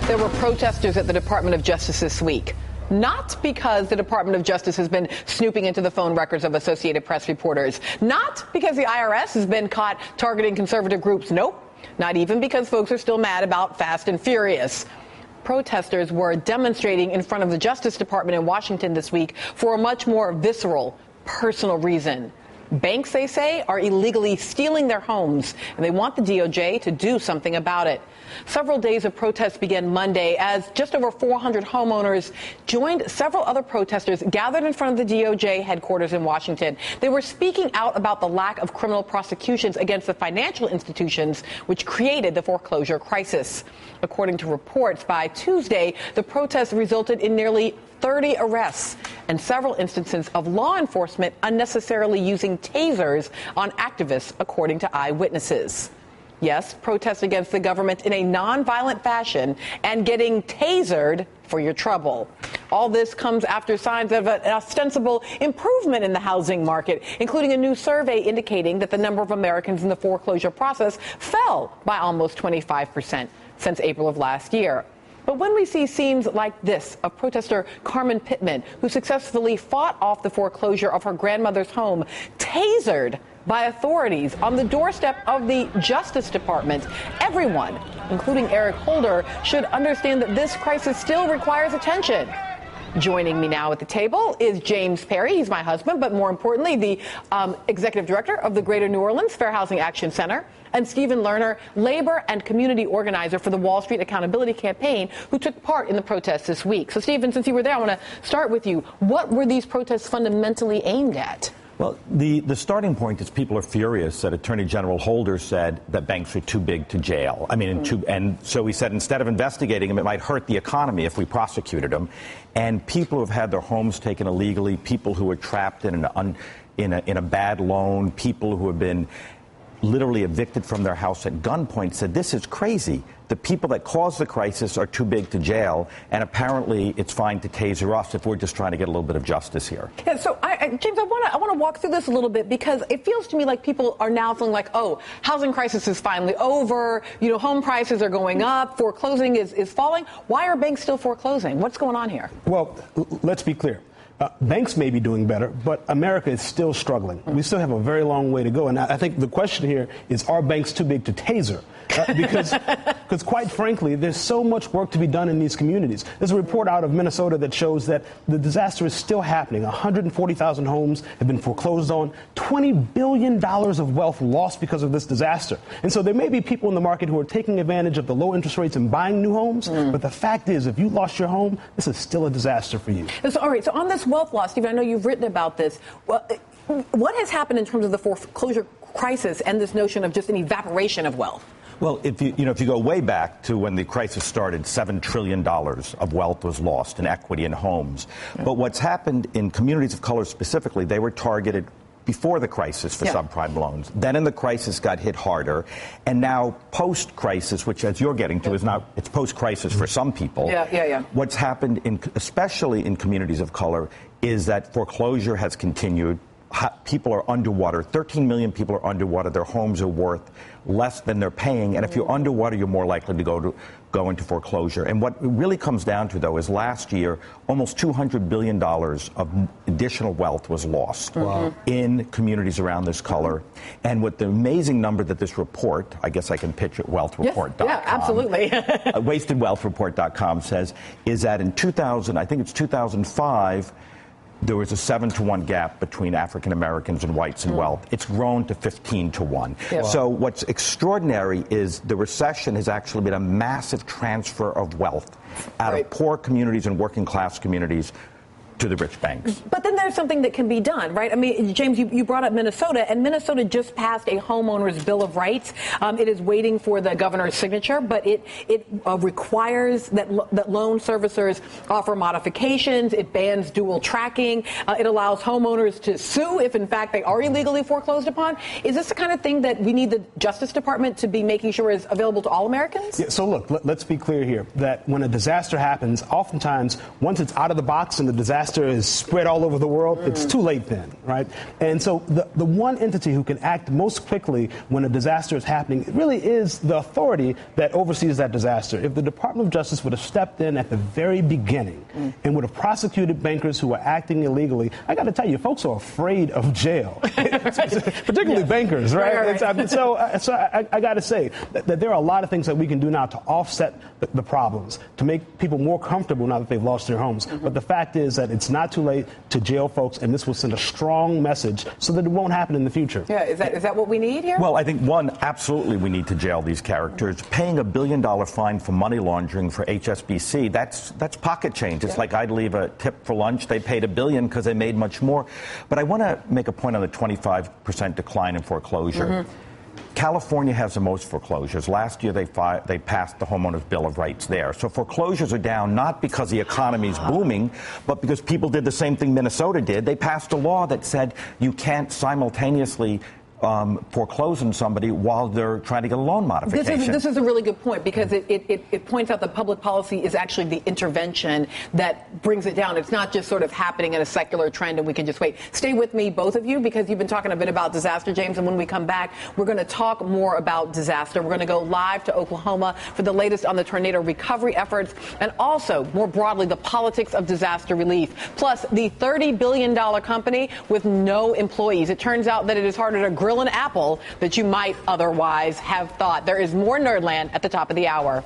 There were protesters at the Department of Justice this week. Not because the Department of Justice has been snooping into the phone records of Associated Press reporters. Not because the IRS has been caught targeting conservative groups. Nope. Not even because folks are still mad about Fast and Furious. Protesters were demonstrating in front of the Justice Department in Washington this week for a much more visceral, personal reason. Banks, they say, are illegally stealing their homes, and they want the DOJ to do something about it. Several days of protests began Monday as just over 400 homeowners joined several other protesters gathered in front of the DOJ headquarters in Washington. They were speaking out about the lack of criminal prosecutions against the financial institutions which created the foreclosure crisis. According to reports, by Tuesday, the protests resulted in nearly 30 arrests and several instances of law enforcement unnecessarily using tasers on activists, according to eyewitnesses. Yes, protests against the government in a nonviolent fashion and getting tasered for your trouble. All this comes after signs of an ostensible improvement in the housing market, including a new survey indicating that the number of Americans in the foreclosure process fell by almost 25% since April of last year. But when we see scenes like this of protester Carmen Pittman, who successfully fought off the foreclosure of her grandmother's home, tasered by authorities on the doorstep of the Justice Department, everyone, including Eric Holder, should understand that this crisis still requires attention. Joining me now at the table is James Perry. He's my husband, but more importantly, the executive director of the Greater New Orleans Fair Housing Action Center, and Stephen Lerner, labor and community organizer for the Wall Street Accountability Campaign, who took part in the protests this week. So, Stephen, since you were there, I want to start with you. What were these protests fundamentally aimed at? Well, the starting point is people are furious that Attorney General Holder said that banks are too big to jail. And so he said instead of investigating them, it might hurt the economy if we prosecuted them. And people who have had their homes taken illegally, people who are trapped in a bad loan, people who have been literally evicted from their house at gunpoint said this is crazy. The people that caused the crisis are too big to jail, and apparently it's fine to taser us if we're just trying to get a little bit of justice here. Yeah, so, James, I want to walk through this a little bit because it feels to me like people are now feeling like, oh, housing crisis is finally over, home prices are going up, foreclosing is falling. Why are banks still foreclosing? What's going on here? Well, let's be clear. Banks may be doing better, but America is still struggling. We still have a very long way to go. And I think the question here is, are banks too big to taser? Because quite frankly, there's so much work to be done in these communities. There's a report out of Minnesota that shows that the disaster is still happening. 140,000 homes have been foreclosed on, $20 billion of wealth lost because of this disaster. And so there may be people in the market who are taking advantage of the low interest rates and buying new homes. But the fact is, if you lost your home, this is still a disaster for you. So, all right. So on this wealth loss, Stephen, I know you've written about this. Well, what has happened in terms of the foreclosure crisis and this notion of just an evaporation of wealth? Well, if you go way back to when the crisis started, $7 trillion of wealth was lost in equity in homes. But what's happened in communities of color specifically, they were targeted before the crisis for subprime loans. Then in the crisis got hit harder. And now post-crisis, which as you're getting to it's post-crisis for some people. What's happened, especially in communities of color, is that foreclosure has continued. People are underwater. 13 million people are underwater. Their homes are worth less than they're paying. And if you're underwater, you're more likely to go into foreclosure. And what it really comes down to, though, is last year, almost $200 billion of additional wealth was lost in communities around this color. And what the amazing number that this report, I guess I can pitch it, wealthreport.com. Yeah, absolutely. wastedwealthreport.com says, is that in 2005, there was a 7-to-1 gap between African Americans and whites in wealth. It's grown to 15-to-1. Yeah. So what's extraordinary is the recession has actually been a massive transfer of wealth out of poor communities and working class communities to the rich banks. But then there's something that can be done, right? I mean, James, you brought up Minnesota, and Minnesota just passed a homeowner's Bill of Rights. It is waiting for the governor's signature, but it requires that loan servicers offer modifications. It bans dual tracking. It allows homeowners to sue if, in fact, they are illegally foreclosed upon. Is this the kind of thing that we need the Justice Department to be making sure is available to all Americans? Yeah, so look, let's be clear here that when a disaster happens, oftentimes, once it's out of the box and the disaster disaster is spread all over the world, it's too late then, right? And so the one entity who can act most quickly when a disaster is happening really is the authority that oversees that disaster. If the Department of Justice would have stepped in at the very beginning and would have prosecuted bankers who were acting illegally, I got to tell you, folks are afraid of jail, particularly bankers, right? So I got to say that there are a lot of things that we can do now to offset the problems, to make people more comfortable now that they've lost their homes. But the fact is that it's not too late to jail folks, and this will send a strong message so that it won't happen in the future. Yeah, is that what we need here? Well, I think, one, absolutely we need to jail these characters. Paying $1 billion fine for money laundering for HSBC, that's pocket change. It's like I'd leave a tip for lunch. They paid $1 billion because they made much more. But I want to make a point on the 25% decline in foreclosure. California has the most foreclosures. Last year, they passed the Homeowners Bill of Rights there. So foreclosures are down not because the economy is booming, but because people did the same thing Minnesota did. They passed a law that said you can't simultaneously foreclose on somebody while they're trying to get a loan modification. This is a really good point, because it points out that public policy is actually the intervention that brings it down. It's not just sort of happening in a secular trend and we can just wait. Stay with me, both of you, because you've been talking a bit about disaster, James, and when we come back, we're going to talk more about disaster. We're going to go live to Oklahoma for the latest on the tornado recovery efforts and also, more broadly, the politics of disaster relief. Plus, the $30 billion company with no employees. It turns out that it is harder to grill an apple that you might otherwise have thought. There is more Nerdland at the top of the hour.